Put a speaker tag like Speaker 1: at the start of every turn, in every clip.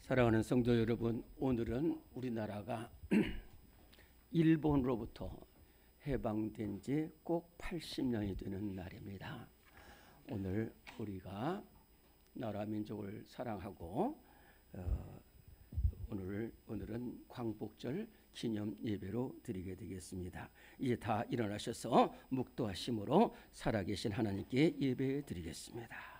Speaker 1: 사랑하는 성도 여러분, 오늘은 우리나라가 일본으로부터 해방된 지 꼭 80년이 되는 날입니다. 오늘 우리가 나라 민족을 사랑하고 오늘은 광복절 기념 예배로 드리게 되겠습니다. 이제 다 일어나셔서 묵도하심으로 살아계신 하나님께 예배 드리겠습니다.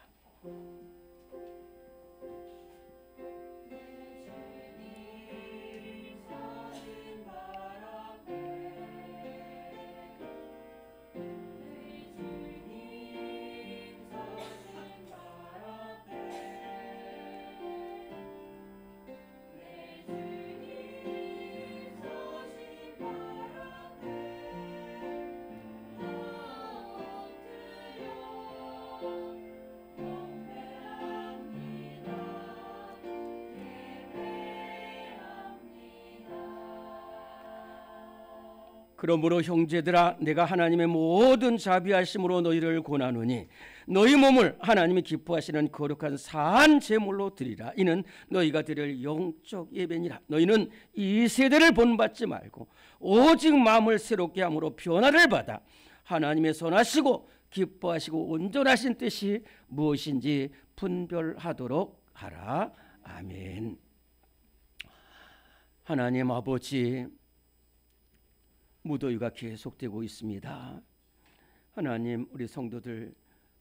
Speaker 1: 그러므로 형제들아, 내가 하나님의 모든 자비하심으로 너희를 권하노니 너희 몸을 하나님이 기뻐하시는 거룩한 산 제물로 드리라. 이는 너희가 드릴 영적 예배니라. 너희는 이 세대를 본받지 말고 오직 마음을 새롭게 함으로 변화를 받아 하나님의 선하시고 기뻐하시고 온전하신 뜻이 무엇인지 분별하도록 하라. 아멘. 하나님 아버지, 무더위가 계속되고 있습니다. 하나님, 우리 성도들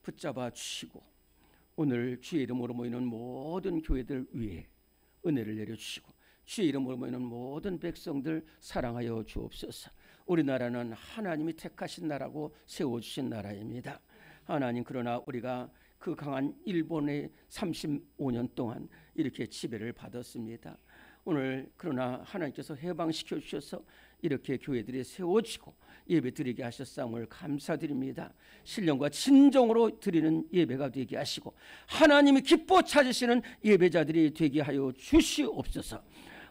Speaker 1: 붙잡아 주시고 오늘 주의 이름으로 모이는 모든 교회들 위에 은혜를 내려주시고 주의 이름으로 모이는 모든 백성들 사랑하여 주옵소서. 우리나라는 하나님이 택하신 나라고 세워주신 나라입니다. 하나님, 그러나 우리가 그 강한 일본의 35년 동안 이렇게 지배를 받았습니다. 오늘 그러나 하나님께서 해방시켜 주셔서 이렇게 교회들이 세워지고 예배 드리게 하셨사움을 감사드립니다. 신령과 진정으로 드리는 예배가 되게 하시고 하나님이 기뻐 찾으시는 예배자들이 되게 하여 주시옵소서.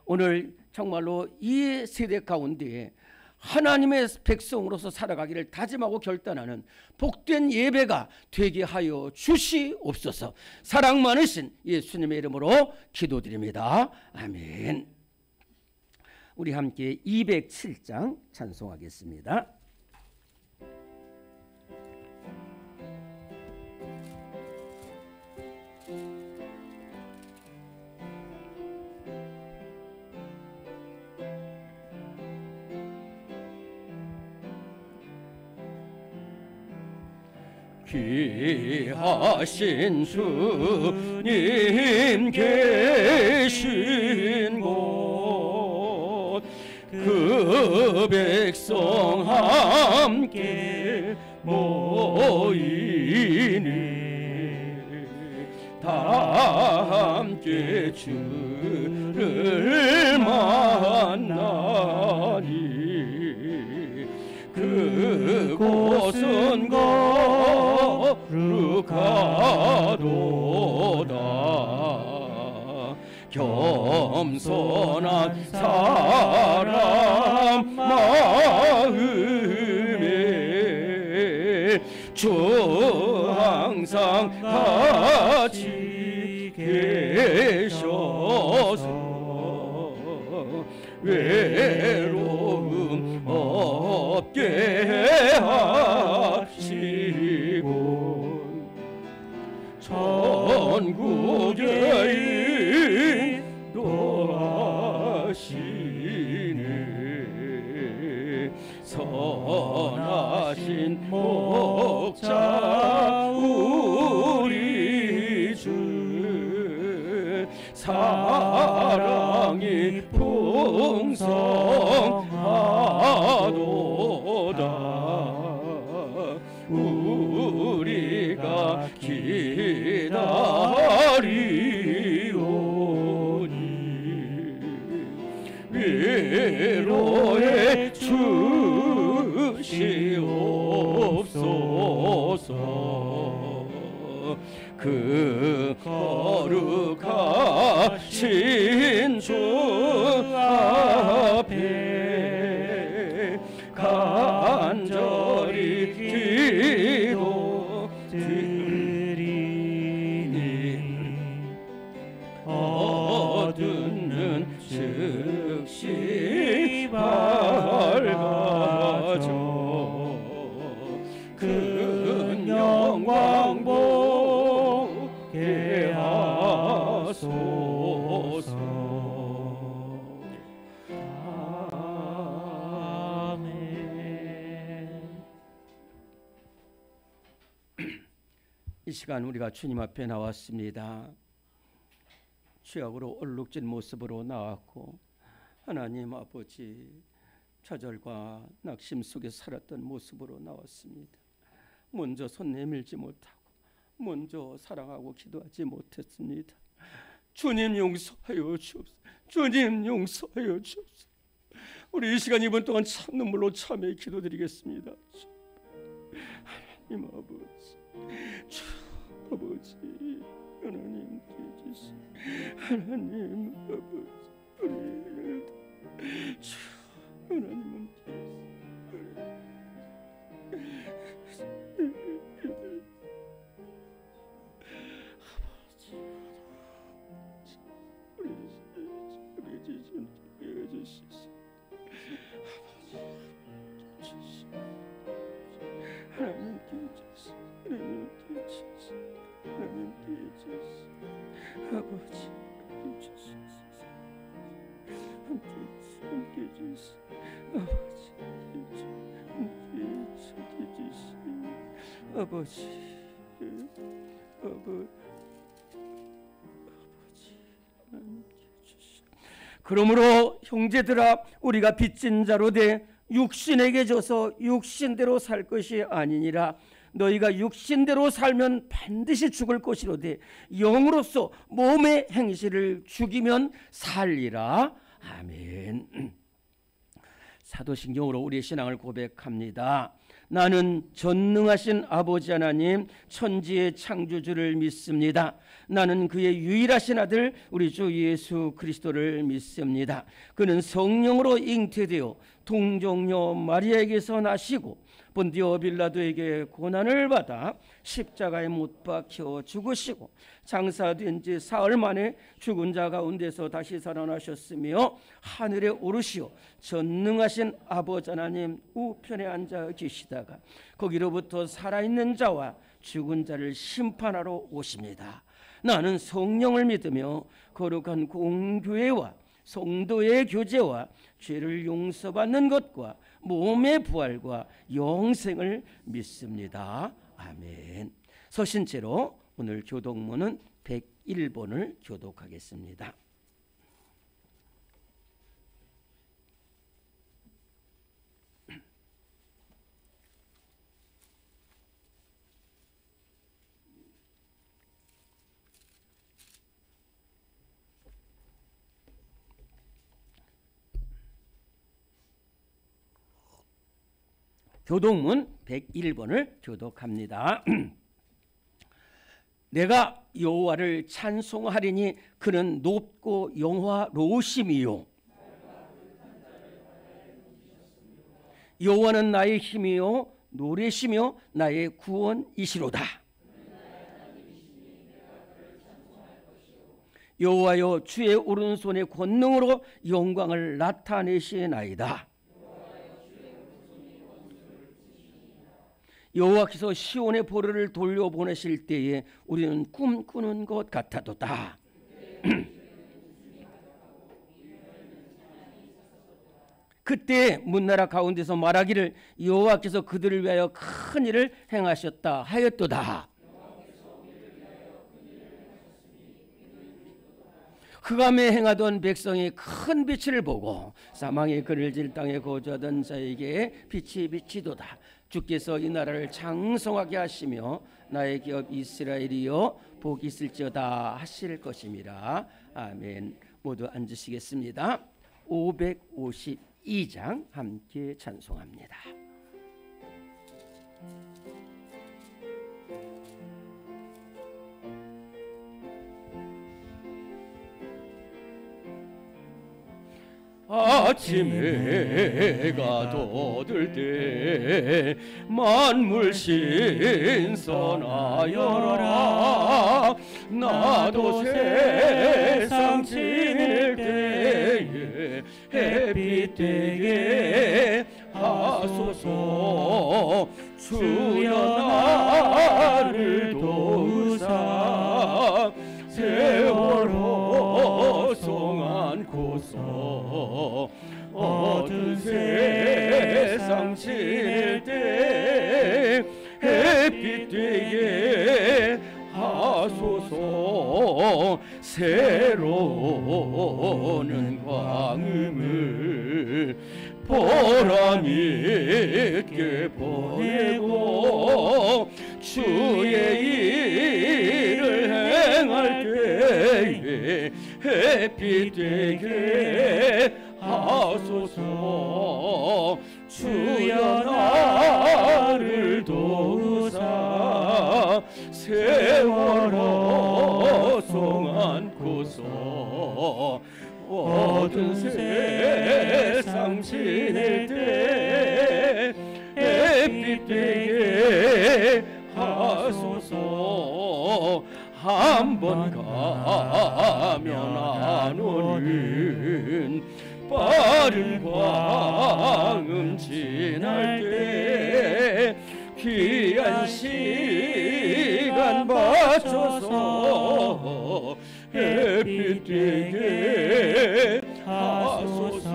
Speaker 1: 오늘 정말로 이 세대 가운데에 하나님의 백성으로서 살아가기를 다짐하고 결단하는 복된 예배가 되게 하여 주시옵소서. 사랑 많으신 예수님의 이름으로 기도드립니다. 아멘. 우리 함께 207장 찬송하겠습니다. 귀하신 주님 계신 곳, 그 백성 함께 모이니 다 함께 주를 만나니 그곳은 거룩하도다. 겸손한 사람 마음에 주 항상 같이 계셔서 외로움 없게 하시고 천국에 인도하시네. 선하신 목자 우리 주, 사랑이 풍성하도다. 우리가 기다리오니 위로해 주시옵소서. 그 거룩하신 주 앞에 간절히 기도드리니 어둠 즉시 밝아져 큰 영광 보게 하소서. 이 시간 우리가 주님 앞에 나왔습니다. 죄악으로 얼룩진 모습으로 나왔고 하나님 아버지 좌절과 낙심 속에 살았던 모습으로 나왔습니다. 먼저 손 내밀지 못하고 먼저 사랑하고 기도하지 못했습니다. 주님 용서하여 주옵소서. 주님 용서하여 주옵소서. 우리 이 시간 이번 동안 참 눈물로 참회 기도드리겠습니다. 하나님 아버지, 주 아버지 하나님 주시 하나님 아버지 우리 주 하나님은 아버지 함께 주시소. 아버지 함께 주시소. 아버지 함께 주시소. 그러므로 형제들아 우리가 빚진 자로 돼 육신에게 져서 육신대로 살 것이 아니니라. 너희가 육신대로 살면 반드시 죽을 것이로되 영으로서 몸의 행실을 죽이면 살리라. 아멘. 사도신경으로 우리의 신앙을 고백합니다. 나는 전능하신 아버지 하나님 천지의 창조주를 믿습니다. 나는 그의 유일하신 아들 우리 주 예수 그리스도를 믿습니다. 그는 성령으로 잉태되어 동정녀 마리아에게서 나시고 본디오 빌라도에게 고난을 받아 십자가에 못 박혀 죽으시고 장사된 지 사흘 만에 죽은 자 가운데서 다시 살아나셨으며 하늘에 오르시어 전능하신 아버지 하나님 우편에 앉아 계시다가 거기로부터 살아있는 자와 죽은 자를 심판하러 오십니다. 나는 성령을 믿으며 거룩한 공교회와 성도의 교제와 죄를 용서받는 것과 몸의 부활과 영생을 믿습니다. 아멘. 서신 채로 오늘 교독문은 101번을 교독하겠습니다. 교독문 101번을 교독합니다. 내가 여호와를 찬송하리니 그는 높고 영화로우심이요 여호와는 나의 힘이요 노래시며 나의 구원이시로다. 여호와여 주의 오른손의 권능으로 영광을 나타내시나이다. 여호와께서 시온의 보르를 돌려보내실 때에 우리는 꿈꾸는 것 같아도다. 그때 문나라 가운데서 말하기를 여호와께서 그들을 위하여 큰 일을 행하셨다 하였도다. 흑암에 행하던 백성이 큰 빛을 보고 사망의 그늘질 땅에 거주하던 자에게 빛이 비치도다. 주께서 이 나라를 장성하게 하시며 나의 기업 이스라엘이여 복이 있을지어다 하실 것임이라. 아멘. 모두 앉으시겠습니다. 552장 함께 찬송합니다. 아침에 해가 돋을 때 만물 신선하여라. 나도 세상 지낼 때에 햇빛 되게 하소서. 주여 나를 도우사 세월호 송 안고서 어두운 세상 지낼 때 햇빛 되게 하소서. 새로운 광음을 보람 있게 보내고 주의 일을 행할 때에 햇빛 되게 하소서. 주여 나를 도우사 세월호 송 안고서 어두운 세상 지낼 때 햇빛 되게 하소서. 한 번 가면 안 오는 빠른 광음 지날 때 귀한 시간 맞춰서 햇빛 되게 하소서.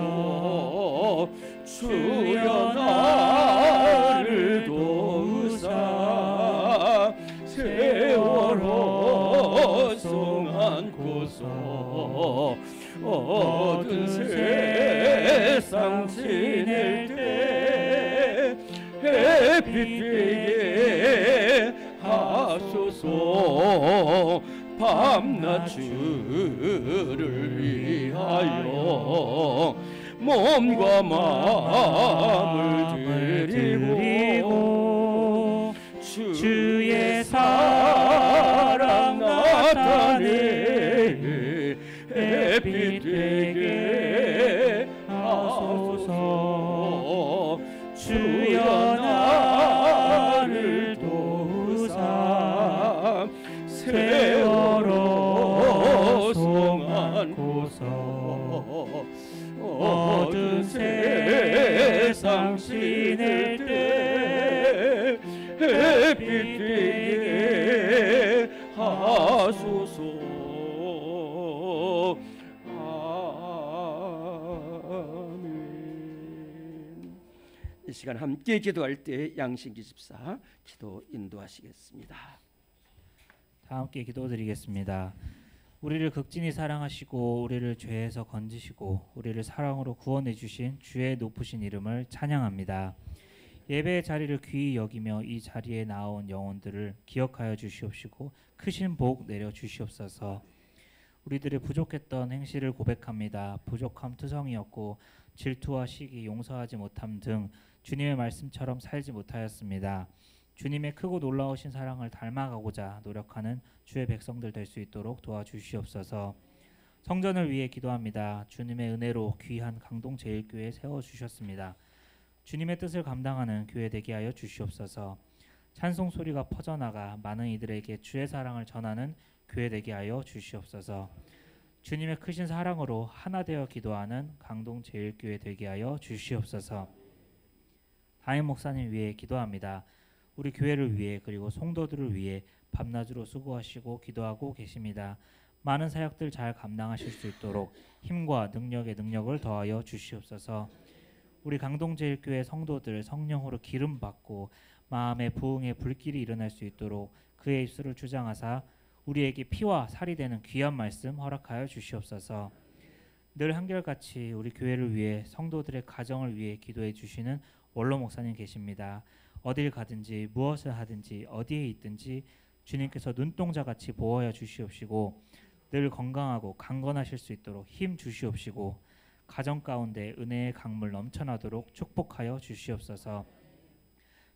Speaker 1: 주여 나를 도우사 세월호 송 안고서 어두운 세상 지낼 때 햇빛 되게 하소서. 밤낮 주를 위하여 몸과 마음을 드리고 주의 사랑 나타내 햇빛 되게 하소서. 주여 나를 도우사 세월호 송 안고서 어두운 세상 지낼 때 햇빛 되게 하소서. 아멘. 이 시간 함께 기도할 때 양신기 집사 기도 인도하시겠습니다.
Speaker 2: 다 함께 기도드리겠습니다. 우리를 극진히 사랑하시고 우리를 죄에서 건지시고 우리를 사랑으로 구원해 주신 주의 높으신 이름을 찬양합니다. 예배의 자리를 귀히 여기며 이 자리에 나온 영혼들을 기억하여 주시옵시고 크신 복 내려 주시옵소서. 우리들의 부족했던 행실을 고백합니다. 부족함 투성이었고 질투와 시기 용서하지 못함 등 주님의 말씀처럼 살지 못하였습니다. 주님의 크고 놀라우신 사랑을 닮아가고자 노력하는 주의 백성들 될 수 있도록 도와주시옵소서. 성전을 위해 기도합니다. 주님의 은혜로 귀한 강동제일교회 세워주셨습니다. 주님의 뜻을 감당하는 교회 되게 하여 주시옵소서. 찬송 소리가 퍼져나가 많은 이들에게 주의 사랑을 전하는 교회 되게 하여 주시옵소서. 주님의 크신 사랑으로 하나 되어 기도하는 강동제일교회 되게 하여 주시옵소서. 담임 목사님 위해 기도합니다. 우리 교회를 위해 그리고 성도들을 위해 밤낮으로 수고하시고 기도하고 계십니다. 많은 사역들 잘 감당하실 수 있도록 힘과 능력에 능력을 더하여 주시옵소서. 우리 강동제일교회 성도들 성령으로 기름 받고 마음의 부흥의 불길이 일어날 수 있도록 그의 입술을 주장하사 우리에게 피와 살이 되는 귀한 말씀 허락하여 주시옵소서. 늘 한결같이 우리 교회를 위해 성도들의 가정을 위해 기도해 주시는 원로 목사님 계십니다. 어딜 가든지 무엇을 하든지 어디에 있든지 주님께서 눈동자같이 보호하여 주시옵시고 늘 건강하고 강건하실 수 있도록 힘 주시옵시고 가정 가운데 은혜의 강물 넘쳐나도록 축복하여 주시옵소서.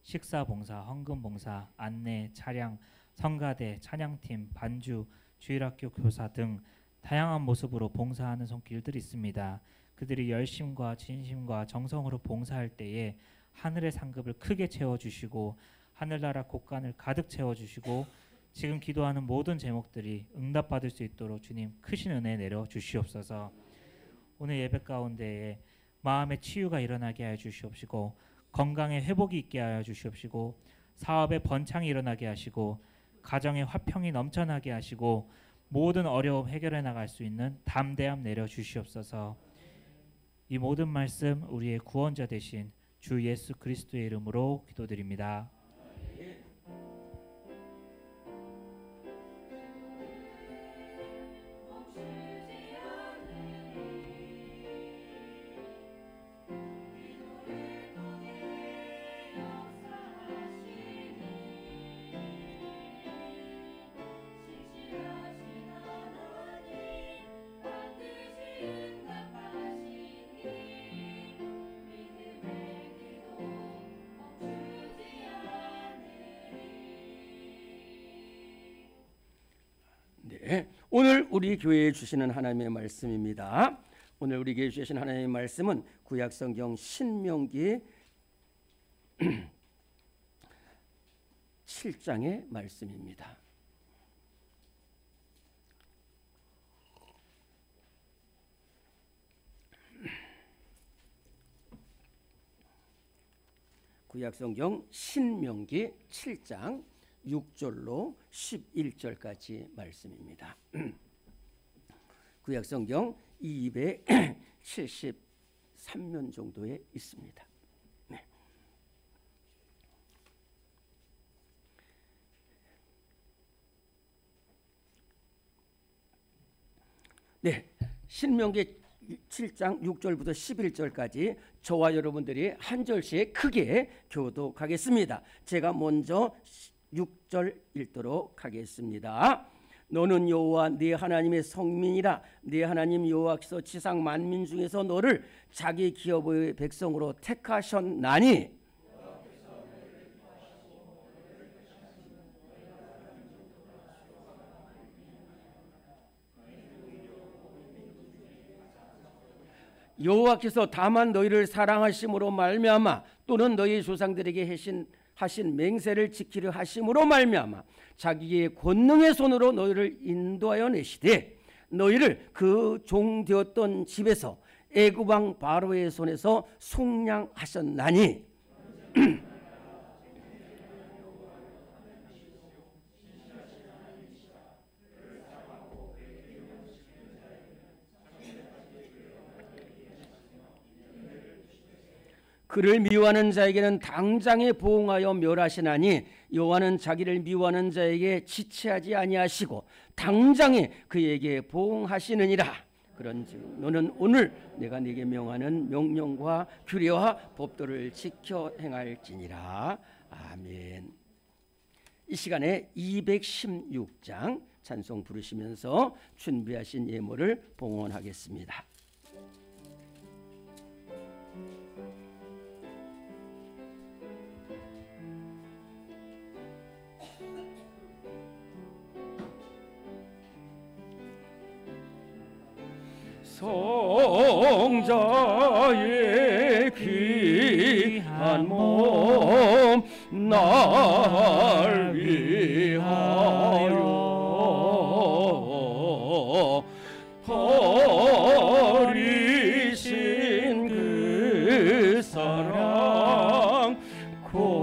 Speaker 2: 식사 봉사, 헌금 봉사, 안내, 차량, 성가대, 찬양팀, 반주, 주일학교 교사 등 다양한 모습으로 봉사하는 손길들이 있습니다. 그들이 열심과 진심과 정성으로 봉사할 때에 하늘의 상급을 크게 채워주시고 하늘나라 곳간을 가득 채워주시고 지금 기도하는 모든 제목들이 응답받을 수 있도록 주님 크신 은혜 내려 주시옵소서. 오늘 예배 가운데에 마음의 치유가 일어나게 하여 주시옵시고 건강의 회복이 있게 하여 주시옵시고 사업의 번창이 일어나게 하시고 가정의 화평이 넘쳐나게 하시고 모든 어려움 해결해 나갈 수 있는 담대함 내려 주시옵소서. 이 모든 말씀 우리의 구원자 되신 주 예수 그리스도의 이름으로 기도드립니다.
Speaker 1: 네, 오늘 우리 교회에 주시는 하나님의 말씀입니다. 오늘 우리 교회에 주시는 하나님의 말씀은 구약성경 신명기 7장의 말씀입니다. 구약성경 신명기 7장 6절로 11절까지 말씀입니다. 구약성경 273면 정도에 있습니다. 네. 네, 신명기 7장 6절부터 11절까지 저와 여러분들이 한 절씩 크게 교독하겠습니다. 제가 먼저 6절 읽도록 하겠습니다. 너는 여호와 네 하나님의 성민이라. 네 하나님 여호와께서 지상 만민 중에서 너를 자기 기업의 백성으로 택하셨나니 여호와께서 다만 너희를 사랑하심으로 말미암아 또는 너희 조상들에게 하신 맹세를 지키려 하심으로 말미암아 자기의 권능의 손으로 너희를 인도하여 내시되 너희를 그 종 되었던 집에서 애굽 왕 바로의 손에서 속량하셨나니 그를 미워하는 자에게는 당장에 보응하여 멸하시나니 여호와는 자기를 미워하는 자에게 지체하지 아니하시고 당장에 그에게 보응하시느니라. 그런즉 너는 오늘 내가 네게 명하는 명령과 규례와 법도를 지켜 행할지니라. 아멘. 이 시간에 216장 찬송 부르시면서 준비하신 예물을 봉헌하겠습니다. 성자의 귀한 몸 날 위하여 버리신 그 사랑 고마워라.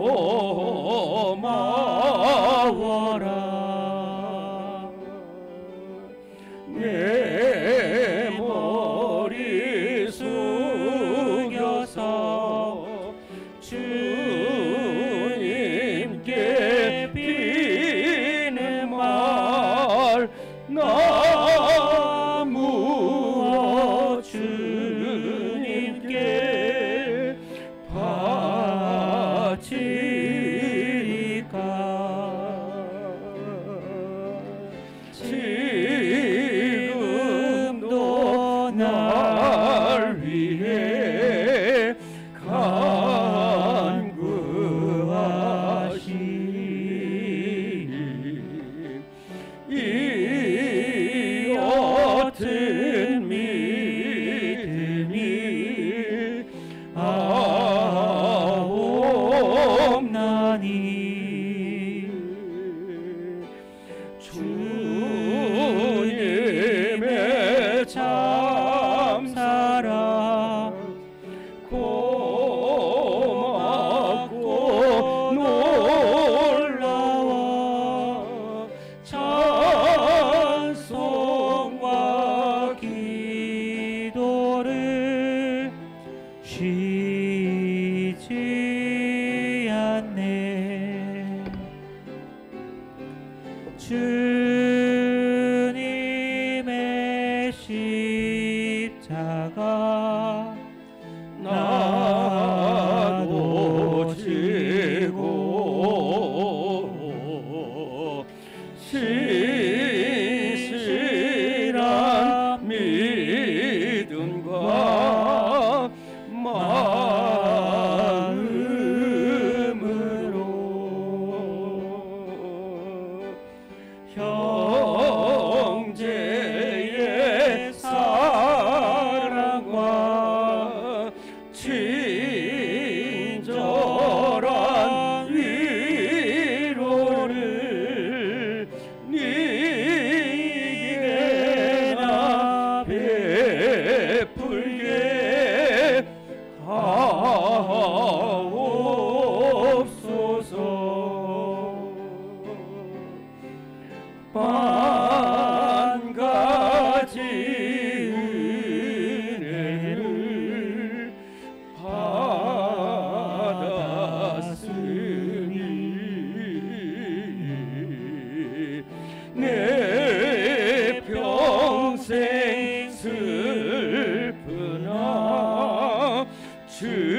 Speaker 1: 내 머리 숙여서 주님께 비는 말 나 무엇 주님께 바치리까. 지금도 날 위해 간구하신 이 어떤 믿음이 아옵나니 주님의 찬송을
Speaker 2: 감사라.
Speaker 1: 고맙고 놀라워
Speaker 2: 찬송과 기도를 쉬지 않네. 주님의 십자가
Speaker 1: 나도 지고 신실한 믿음과 마음으로 형제의 사랑과 친절한 위로를 네게나 베풀게 하옵소서. 만 가지 은혜를 받았으니 내 평생 슬프나 즐거우나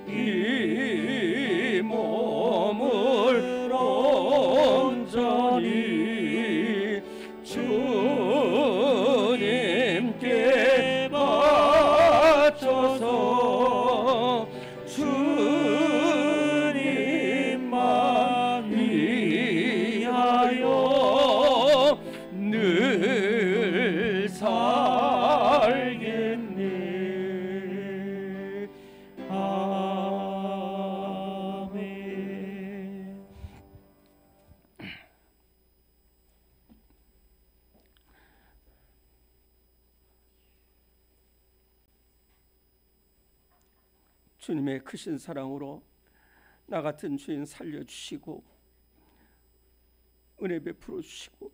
Speaker 1: 이 몸을 온전히 주님께 바쳐서 주님만 위하여 늘 살겠네. 아멘. 주님의 크신 사랑으로 나 같은 죄인 살려주시고 은혜 베풀어 주시고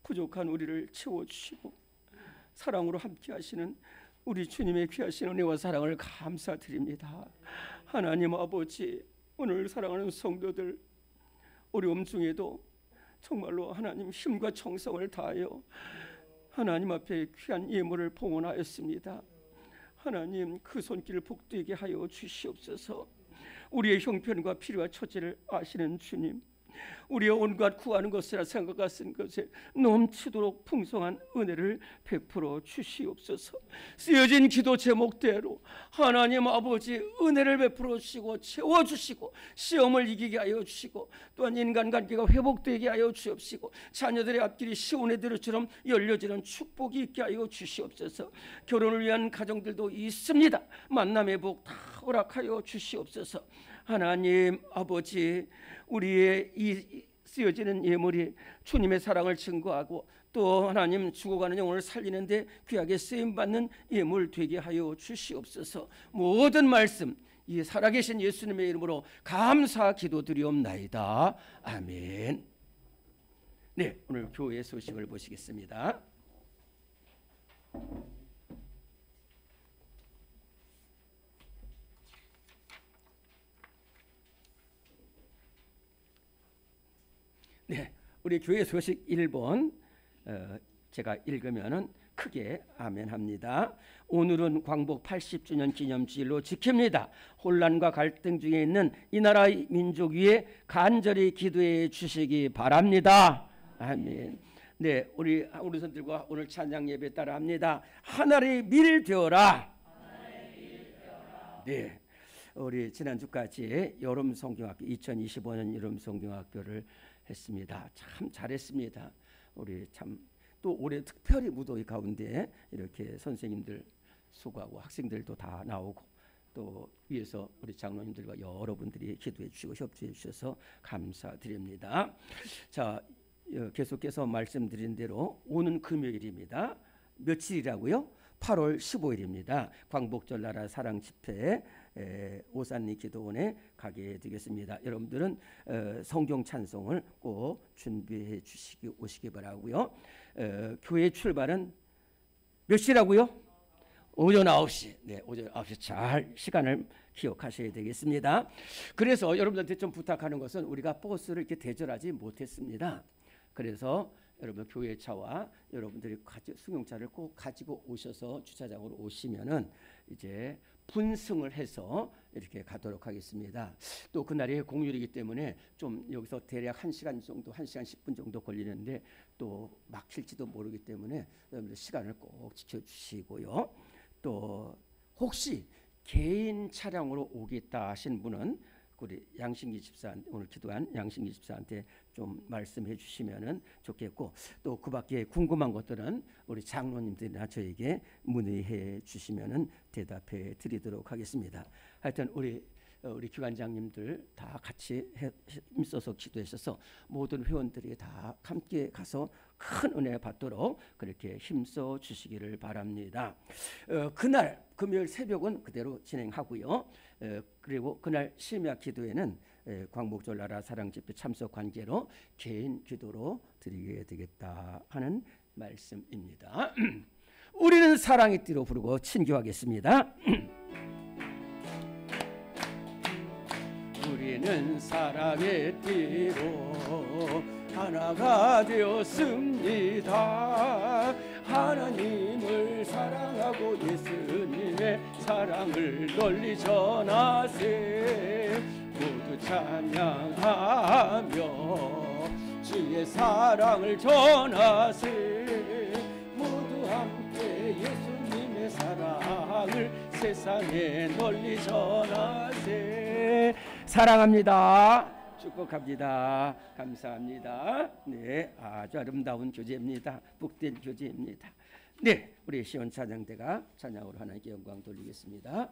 Speaker 1: 부족한 우리를 채워주시고 사랑으로 함께 하시는 우리 주님의 귀하신 은혜와 사랑을 감사드립니다. 하나님 아버지, 오늘 사랑하는 성도들 어려움 중에도 정말로 하나님 힘과 정성을 다하여 하나님 앞에 귀한 예물을 봉헌하였습니다. 하나님 그 손길을 복되게 하여 주시옵소서. 우리의 형편과 필요와 처지를 아시는 주님, 우리의 온갖 구하는 것이라 생각과 쓴 것에 넘치도록 풍성한 은혜를 베풀어 주시옵소서. 쓰여진 기도 제목대로 하나님 아버지 은혜를 베풀어 주시고 채워주시고 시험을 이기게 하여 주시고 또한 인간관계가 회복되게 하여 주옵시고 자녀들의 앞길이 시온의 들처럼 열려지는 축복이 있게 하여 주시옵소서. 결혼을 위한 가정들도 있습니다. 만남의 복 다 허락하여 주시옵소서. 하나님 아버지, 우리의 이 쓰여지는 예물이 주님의 사랑을 증거하고 또 하나님 죽어가는 영혼을 살리는데 귀하게 쓰임받는 예물 되게 하여 주시옵소서. 모든 말씀 이 살아계신 예수님의 이름으로 감사 기도드리옵나이다. 아멘. 네, 오늘 교회 소식을 보시겠습니다. 네, 우리 교회 소식 1번 제가 읽으면은 크게 아멘합니다. 오늘은 광복 80주년 기념주일로 지킵니다. 혼란과 갈등 중에 있는 이 나라의 민족 위에 간절히 기도해 주시기 바랍니다. 아멘. 네, 우리 선들과 오늘 찬양 예배 따라합니다. 하늘의 밀 되어라. 네, 우리 지난주까지 여름 성경학교 2025년 여름 성경학교를 했습니다. 참 잘했습니다. 우리 참 또 올해 특별히 무더위 가운데 이렇게 선생님들 수고하고 학생들도 다 나오고 또 위에서 우리 장로님들과 여러분들이 기도해 주시고 협조해 주셔서 감사드립니다. 자, 계속해서 말씀드린 대로 오는 금요일입니다. 며칠이라고요? 8월 15일입니다. 광복절 나라 사랑 집회 오산리 기도원에 가게 되겠습니다. 여러분들은 성경 찬송을 꼭 준비해 주시기 오시기 바라고요. 교회 출발은 몇 시라고요? 오전 9시. 네, 오전 9시 잘 시간을 기억하셔야 되겠습니다. 그래서 여러분들한테 좀 부탁하는 것은 우리가 버스를 이렇게 대절하지 못했습니다. 그래서 여러분 교회 차와 여러분들이 승용차를 꼭 가지고 오셔서 주차장으로 오시면은 이제 분승을 해서 이렇게 가도록 하겠습니다. 또 그날이 공휴일이기 때문에 좀 여기서 대략 1시간 정도, 1시간 10분 정도 걸리는데 또 막힐지도 모르기 때문에 여러분들 시간을 꼭 지켜주시고요. 또 혹시 개인 차량으로 오겠다 하신 분은 우리 양신기 집사, 오늘 기도한 양신기 집사한테 좀 말씀해 주시면은 좋겠고, 또 그 밖에 궁금한 것들은 우리 장로님들이나 저에게 문의해 주시면은 대답해 드리도록 하겠습니다. 하여튼 우리 기관장님들 다 같이 힘써서 기도하셔서 모든 회원들이 다 함께 가서 큰 은혜 받도록 그렇게 힘써 주시기를 바랍니다. 그날 금요일 새벽은 그대로 진행하고요. 그리고 그날 심야 기도회는 광복절 나라 사랑 집회 참석 관계로 개인 기도로 드리게 되겠다 하는 말씀입니다. 우리는 사랑의 띠로 부르고 친교하겠습니다. 우리는 사랑의 띠로 하나가 되었습니다. 하나님을 사랑하고 예수님의 사랑을 널리 전하세. 모두 찬양하며 주의 사랑을 전하세. 모두 함께 예수님의 사랑을 세상에 널리 전하세. 사랑합니다. 축복합니다. 감사합니다. 네, 아주 아름다운 교제입니다. 복된 교제입니다. 네, 우리 시온 찬양대가 찬양으로 하나님께 영광 돌리겠습니다.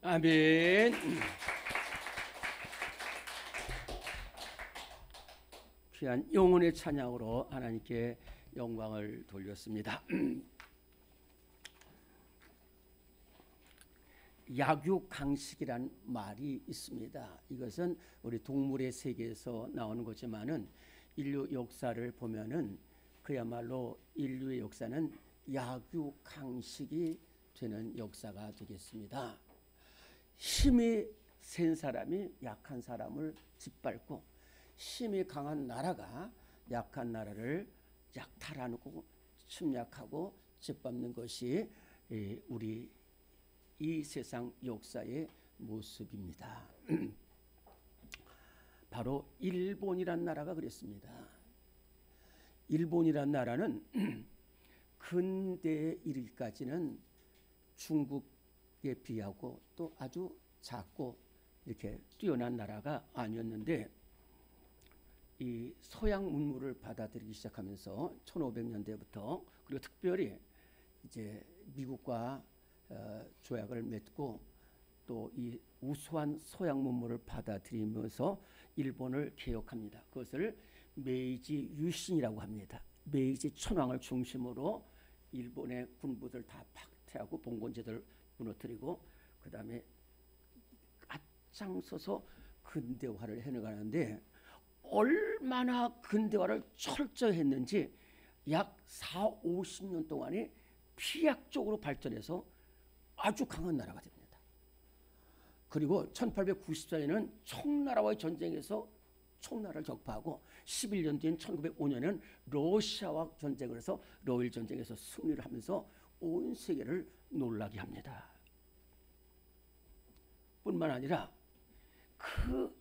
Speaker 1: 아멘. 귀한 영혼의 찬양으로 하나님께 영광을 돌렸습니다. 약육강식이란 말이 있습니다. 이것은 우리 동물의 세계에서 나오는 거지만은 인류 역사를 보면은 그야말로 인류의 역사는 약육강식이 되는 역사가 되겠습니다. 힘이 센 사람이 약한 사람을 짓밟고 힘이 강한 나라가 약한 나라를 약탈하고 침략하고 짓밟는 것이 우리 이 세상 역사의 모습입니다. 바로 일본이란 나라가 그랬습니다. 일본이란 나라는 근대에 이르기까지는 중국에 비하고 또 아주 작고 이렇게 뛰어난 나라가 아니었는데 이 서양 문물을 받아들이기 시작하면서 1500년대부터 그리고 특별히 이제 미국과 조약을 맺고 또 이 우수한 서양 문물을 받아들이면서 일본을 개혁합니다. 그것을 메이지 유신이라고 합니다. 메이지 천황을 중심으로 일본의 군부들 다 박퇴하고 봉건제도를 무너뜨리고 그 다음에 앞장서서 근대화를 해나가는데 얼마나 근대화를 철저히 했는지 약 40-50년 동안에 피약적으로 발전해서 아주 강한 나라가 됩니다. 그리고 1894년에는 청나라와의 전쟁에서 청나라를 격파하고 11년 뒤인 1905년에는 러시아와 전쟁을 해서 러일 전쟁에서 승리를 하면서 온 세계를 놀라게 합니다. 뿐만 아니라 그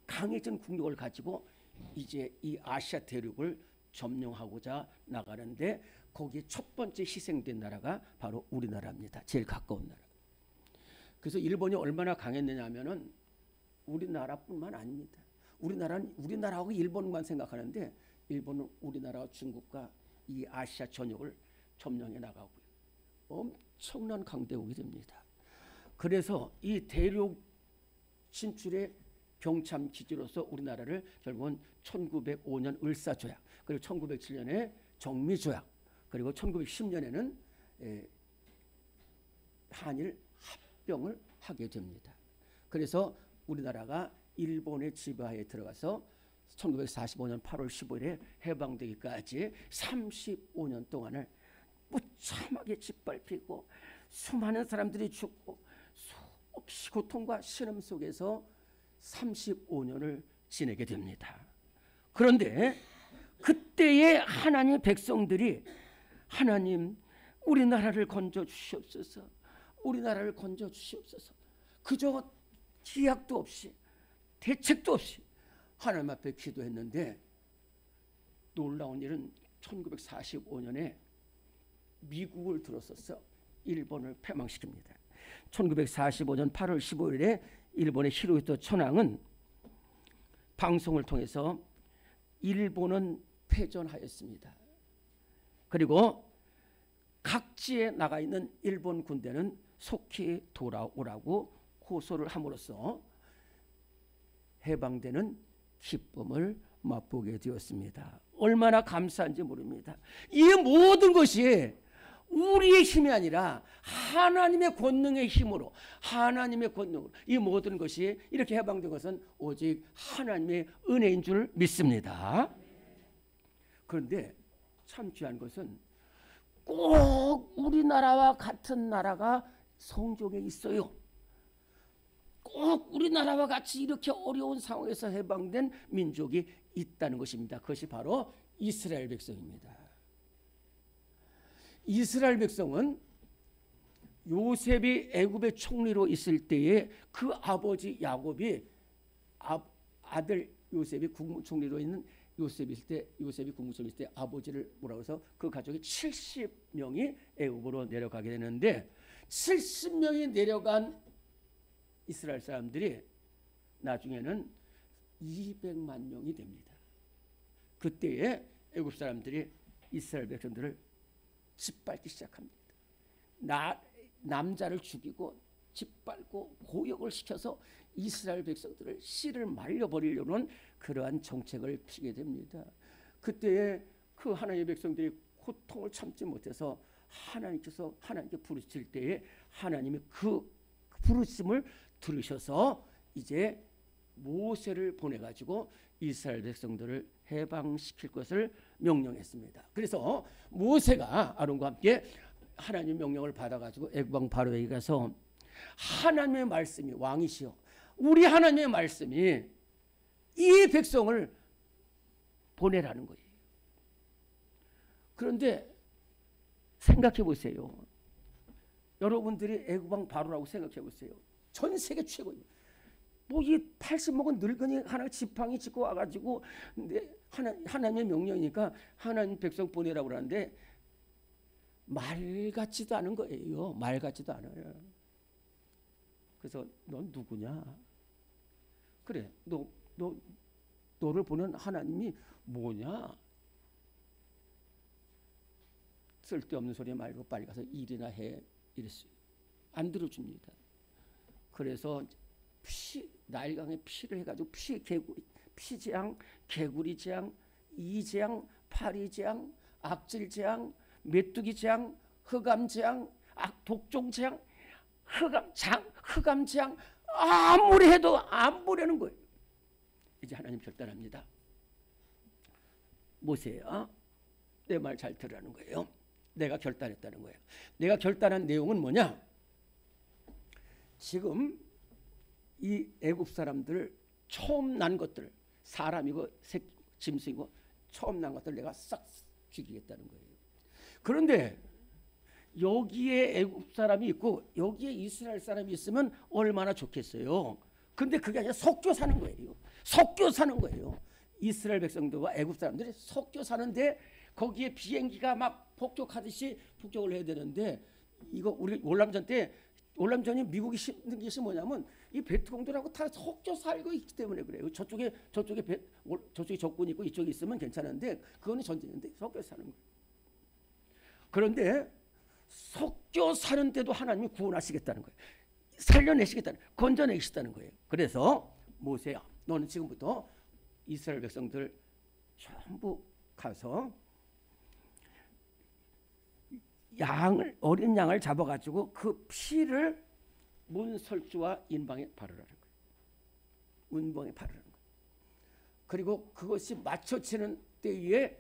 Speaker 1: 강해진 국력을 가지고 이제 이 아시아 대륙을 점령하고자 나가는데 거기에 첫 번째 희생된 나라가 바로 우리나라입니다. 제일 가까운 나라. 그래서 일본이 얼마나 강했느냐 하면은 우리나라뿐만 아닙니다. 우리나라는 우리나라하고 일본만 생각하는데 일본은 우리나라와 중국과 이 아시아 전역을 점령해 나가고요. 엄청난 강대국이 됩니다. 그래서 이 대륙 진출의 병참 기지로서 우리나라를 결국은 1905년 을사조약 그리고 1907년에 정미조약 그리고 1910년에는 한일 합병을 하게 됩니다. 그래서 우리나라가 일본의 지배하에 들어가서 1945년 8월 15일에 해방되기까지 35년 동안을 무참하게 짓밟히고 수많은 사람들이 죽고 수없이 고통과 신음 속에서 35년을 지내게 됩니다. 그런데 그때의 하나님의 백성들이 하나님 우리나라를 건져 주시옵소서 우리나라를 건져 주시옵소서 그저 기약도 없이 대책도 없이 하나님 앞에 기도했는데 놀라운 일은 1945년에 미국을 들어서서 일본을 패망시킵니다. 1945년 8월 15일에 일본의 히로히토 천황은 방송을 통해서 일본은 패전하였습니다. 그리고 각지에 나가 있는 일본 군대는 속히 돌아오라고 호소를 함으로써 해방되는 기쁨을 맛보게 되었습니다. 얼마나 감사한지 모릅니다. 이 모든 것이 우리의 힘이 아니라 하나님의 권능의 힘으로 하나님의 권능으로 이 모든 것이 이렇게 해방된 것은 오직 하나님의 은혜인 줄 믿습니다. 그런데 참 귀한 것은 꼭 우리나라와 같은 나라가 성경에 있어요. 꼭 우리나라와 같이 이렇게 어려운 상황에서 해방된 민족이 있다는 것입니다. 그것이 바로 이스라엘 백성입니다. 이스라엘 백성은 요셉이 애굽의 총리로 있을 때에 그 아버지 야곱이 아들 요셉이 국무총리로 있는 요셉이 국무총리 있을 때 아버지를 뭐라고 해서 그 가족이 70명이 애굽으로 내려가게 되는데 70명이 내려간 이스라엘 사람들이 나중에는 200만 명이 됩니다. 그때에 애굽 사람들이 이스라엘 백성들을 짓밟기 시작합니다. 남자를 죽이고 짓밟고 고역을 시켜서 이스라엘 백성들을 씨를 말려버리려는 그러한 정책을 피게 됩니다. 그때에 그 하나님의 백성들이 고통을 참지 못해서 하나님께서 하나님께 부르실 때에 하나님이 그 부르심을 들으셔서 이제 모세를 보내가지고 이스라엘 백성들을 해방시킬 것을 명령했습니다. 그래서 모세가 아론과 함께 하나님의 명령을 받아가지고 애굽 왕 바로에게 가서 하나님의 말씀이 왕이시여 우리 하나님의 말씀이 이 백성을 보내라는 거예요. 그런데 생각해 보세요. 여러분들이 애굽 왕 바로라고 생각해 보세요. 전 세계 최고예요. 뭐 이 80 먹은 늙은이 하나 지팡이 짚고 와가지고 하나님의 명령이니까 하나님 백성 보내라고 그러는데 말 같지도 않은 거예요. 말 같지도 않아요. 그래서 넌 누구냐? 그래, 너를 보는 하나님이 뭐냐? 쓸데없는 소리 말고 빨리 가서 일이나 해 이랬어요. 안 들어줍니다. 그래서 나일강에 피를 해가지고 피재앙, 개구리재앙, 이재앙, 파리재앙, 악질재앙, 메뚜기재앙, 흑암재앙, 독종재앙, 흑암재앙 아무리 해도 안 보려는 거예요. 이제 하나님 결단합니다. 모세야, 내 말 잘 들으라는 거예요. 내가 결단했다는 거예요. 내가 결단한 내용은 뭐냐? 지금 이 애굽 사람들 처음 난 것들, 사람이고 짐승이고 처음 난 것들 내가 싹 죽이겠다는 거예요. 그런데 여기에 애굽 사람이 있고 여기에 이스라엘 사람이 있으면 얼마나 좋겠어요. 근데 그게 아니라 섞여 사는 거예요. 섞여 사는 거예요. 이스라엘 백성들과 애굽 사람들이 섞여 사는데 거기에 비행기가 막 폭격하듯이 폭격을 해야 되는데 이거 우리 월남전이 미국이 힘든 것이 뭐냐면 이 베트공들하고 다 섞여 살고 있기 때문에 그래요. 저쪽에 적군이 있고 이쪽에 있으면 괜찮은데 그거는 전쟁인데 섞여 사는 거예요. 그런데 섞여 사는데도 하나님이 구원하시겠다는 거예요. 살려내시겠다는, 건져내시겠다는 거예요. 그래서 모세야, 너는 지금부터 이스라엘 백성들 전부 가서 어린 양을 잡아가지고 그 피를 문설주와 인방에 바르라는 거예요. 문방에 바르라는 거예요. 그리고 그것이 맞춰지는 때에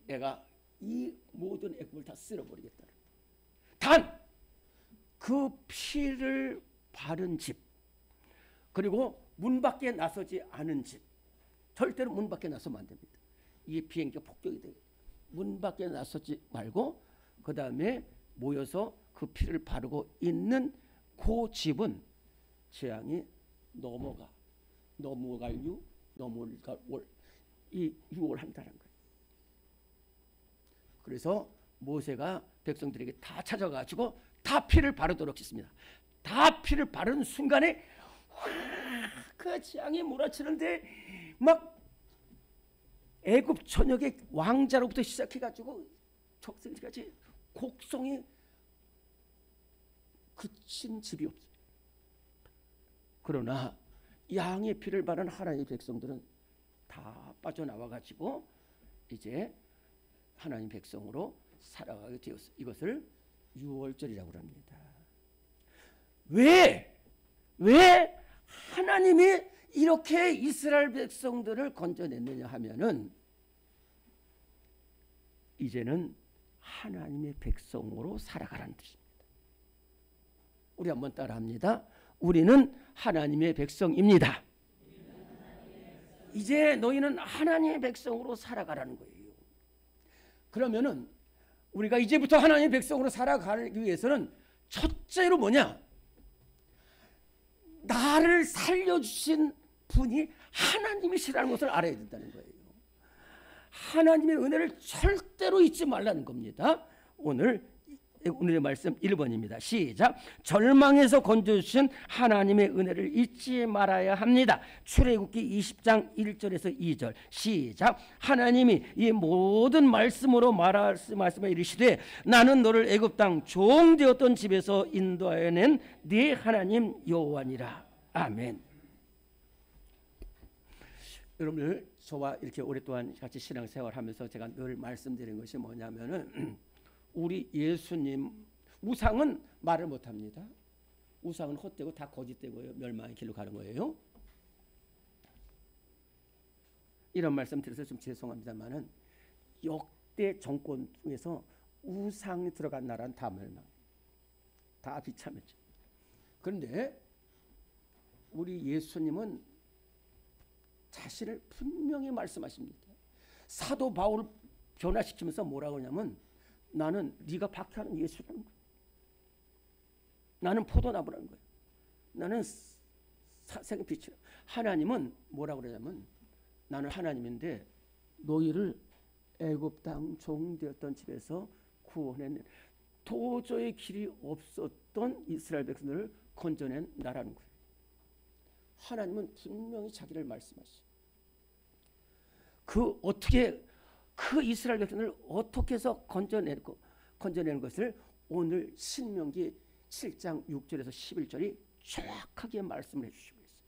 Speaker 1: 내가 이 모든 애굽을 다 쓸어버리겠다. 단 그 피를 바른 집 그리고 문 밖에 나서지 않은 집 절대로 문 밖에 나서면 안 됩니다. 이게 비행기가 폭격이 돼요. 문 밖에 나서지 말고 그 다음에 모여서 그 피를 바르고 있는 그 집은 재앙이 넘어갈 이 유월한다는 거예요. 그래서 모세가 백성들에게 다 찾아가지고 다 피를 바르도록 했습니다. 다 피를 바르는 순간에 그 재앙이 몰아치는데 막 애굽 전역의 왕자로부터 시작해가지고 적생지까지 곡성이 그친 집이 없어요. 그러나 양의 피를 바른 하나님의 백성들은 다 빠져나와가지고 이제 하나님 백성으로 살아가게 되었어요. 이것을 유월절이라고 합니다. 왜 하나님이 이렇게 이스라엘 백성들을 건져냈느냐 하면은 이제는 하나님의 백성으로 살아가라는 뜻입니다. 우리 한번 따라합니다. 우리는 하나님의 백성입니다. 이제 너희는 하나님의 백성으로 살아가라는 거예요. 그러면은 우리가 이제부터 하나님의 백성으로 살아가기 위해서는 첫째로 뭐냐? 나를 살려주신 분이 하나님이시라는 것을 알아야 된다는 거예요. 하나님의 은혜를 절대로 잊지 말라는 겁니다. 오늘 오늘의 말씀 1번입니다. 시작. 절망에서 건져주신 하나님의 은혜를 잊지 말아야 합니다. 출애굽기 20장 1절에서 2절. 시작. 하나님이 이 모든 말씀으로 말씀에 이르시되 나는 너를 애굽 땅 종되었던 집에서 인도하여 낸 네 하나님 여호와니라. 아멘. 여러분들, 저와 이렇게 오랫동안 같이 신앙생활하면서 제가 늘 말씀드린 것이 뭐냐면은 우리 예수님, 우상은 말을 못합니다. 우상은 헛되고 다 거짓되고요, 멸망의 길로 가는 거예요. 이런 말씀 드려서 좀 죄송합니다만은 역대 정권 중에서 우상이 들어간 나라는 다 멸망, 다 비참했죠. 그런데 우리 예수님은 자신을 분명히 말씀하십니다. 사도 바울을 변화시키면서 뭐라고 하냐면 나는 네가 박해하는 예수라는 거야. 나는 포도나무라는 거야. 나는 생의 빛이라. 하나님은 뭐라고 그러냐면 나는 하나님인데 너희를 애굽 땅 종되었던 집에서 구원해낸, 도저히 길이 없었던 이스라엘 백성들을 건져낸 나라는 거예요. 하나님은 분명히 자기를 말씀하시죠. 그 이스라엘 백성을 어떻게 해서 건져내는 것을 오늘 신명기 7장 6절에서 11절이 정확하게 말씀을 해주시고 있어요.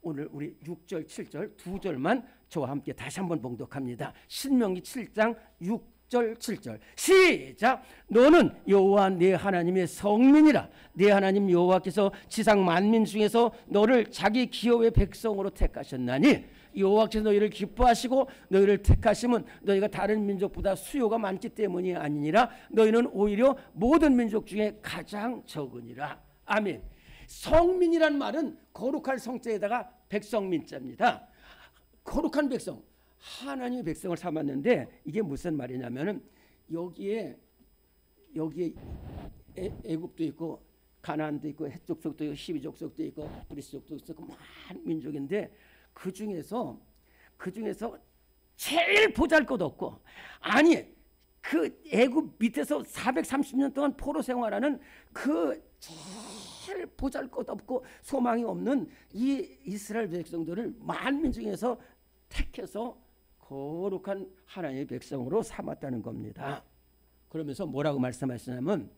Speaker 1: 오늘 우리 6절 7절 두 절만 저와 함께 다시 한번 봉독합니다. 신명기 7장 6절 7절 시작. 너는 여호와 네 하나님의 성민이라. 네 하나님 여호와께서 지상 만민 중에서 너를 자기 기업의 백성으로 택하셨나니 여호와께서 너희를 기뻐하시고 너희를 택하심은 너희가 다른 민족보다 수요가 많기 때문이 아니니라. 너희는 오히려 모든 민족 중에 가장 적으니라. 아멘. 성민이란 말은 거룩할 성자에다가 백성민자입니다. 거룩한 백성, 하나님의 백성을 삼았는데 이게 무슨 말이냐면은 여기에 애굽도 있고 가나안도 있고 헷 족속도 있고 히비 족속도 있고 브리스 족속도 있고 많은 민족인데 그 중에서 제일 보잘것없고, 아니 그 애굽 밑에서 430년 동안 포로 생활하는 그 제일 보잘것없고 소망이 없는 이 이스라엘 백성들을 만민 중에서 택해서 거룩한 하나님의 백성으로 삼았다는 겁니다. 그러면서 뭐라고 말씀하시냐면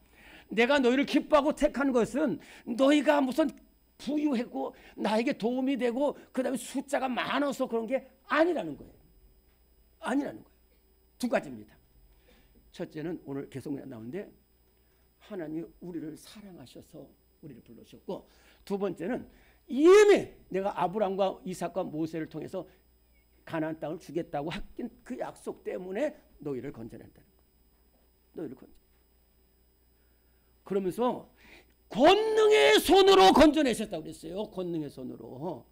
Speaker 1: 내가 너희를 기뻐하고 택한 것은 너희가 무슨 부유하고 나에게 도움이 되고 그 다음에 숫자가 많아서 그런 게 아니라는 거예요. 아니라는 거예요. 두 가지입니다. 첫째는 오늘 계속 나오는데 하나님이 우리를 사랑하셔서 우리를 불러주셨고, 두 번째는 이미 내가 아브람과 이삭과 모세를 통해서 가나안 땅을 주겠다고 했던 그 약속 때문에 너희를 건져낸다는 거예요. 너희를 건져. 그러면서 권능의 손으로 건져내셨다고 그랬어요. 권능의 손으로.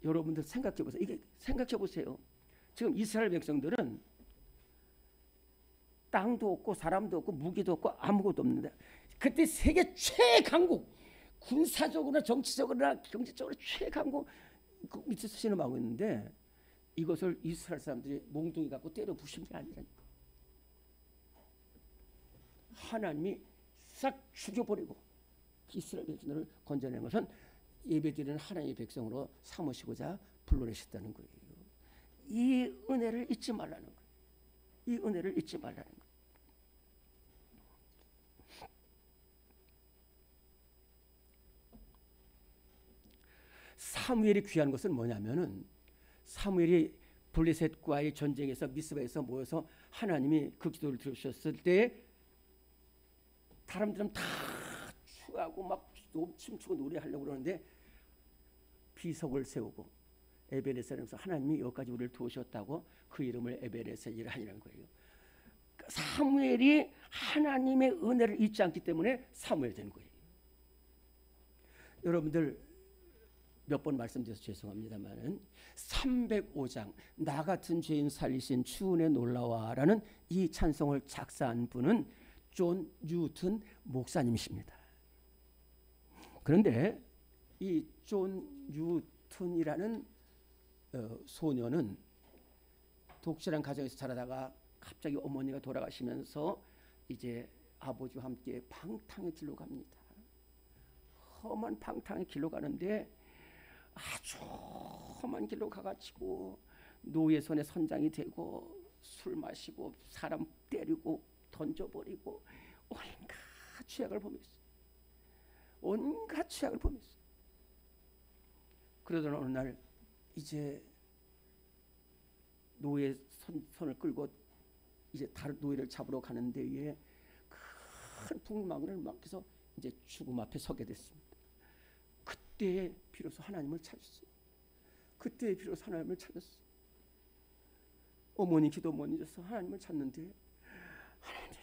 Speaker 1: 여러분들 생각해 보세요. 이게 생각해 보세요. 지금 이스라엘 백성들은 땅도 없고 사람도 없고 무기도 없고 아무것도 없는데 그때 세계 최강국, 군사적으로나 정치적으로나 경제적으로 최강국 그 밑에서 신음하고 있는데 이것을 이스라엘 사람들이 몽둥이 갖고 때려 부신 게 아니라니까. 하나님이 싹 죽여버리고 이스라엘 백성들을 건져낸 것은 예배드리는 하나님의 백성으로 삼으시고자 불러내셨다는 거예요. 이 은혜를 잊지 말라는 거예요. 이 은혜를 잊지 말라는 거예요. 사무엘이 귀한 것은 뭐냐면은 사무엘이 블레셋과의 전쟁에서 미스바에서 모여서 하나님이 그 기도를 들으셨을 때 사람들은 다 추하고 막 춤추고 노래하려고 그러는데 비석을 세우고 에베네셀에서 하나님이 여기까지 우리를 도우셨다고 그 이름을 에베네셀이라 하니라는 거예요. 사무엘이 하나님의 은혜를 잊지 않기 때문에 사무엘 된 거예요. 여러분들 몇 번 말씀드려서 죄송합니다만은 305장 나 같은 죄인 살리신 주 은혜 놀라와라는 이 찬송을 작사한 분은 존 뉴튼 목사님이십니다. 그런데 이 존 뉴튼이라는 소녀는 독실한 가정에서 자라다가 갑자기 어머니가 돌아가시면서 이제 아버지와 함께 방탕의 길로 갑니다. 험한 방탕의 길로 가는데 아주 험한 길로 가가지고 노예 손에 선장이 되고 술 마시고 사람 때리고 던져버리고 온갖 죄악을 범했어요. 온갖 죄악을 범했어요. 그러던 어느 날 이제 노예 손을 끌고 이제 다른 노예를 잡으러 가는 데에 큰 풍망을 막혀서 이제 죽음 앞에 서게 됐습니다. 그때 비로소 하나님을 찾았어요. 그때 비로소 하나님을 찾았어요. 어머니 기도 못 잊어서 하나님을 찾는데 하나님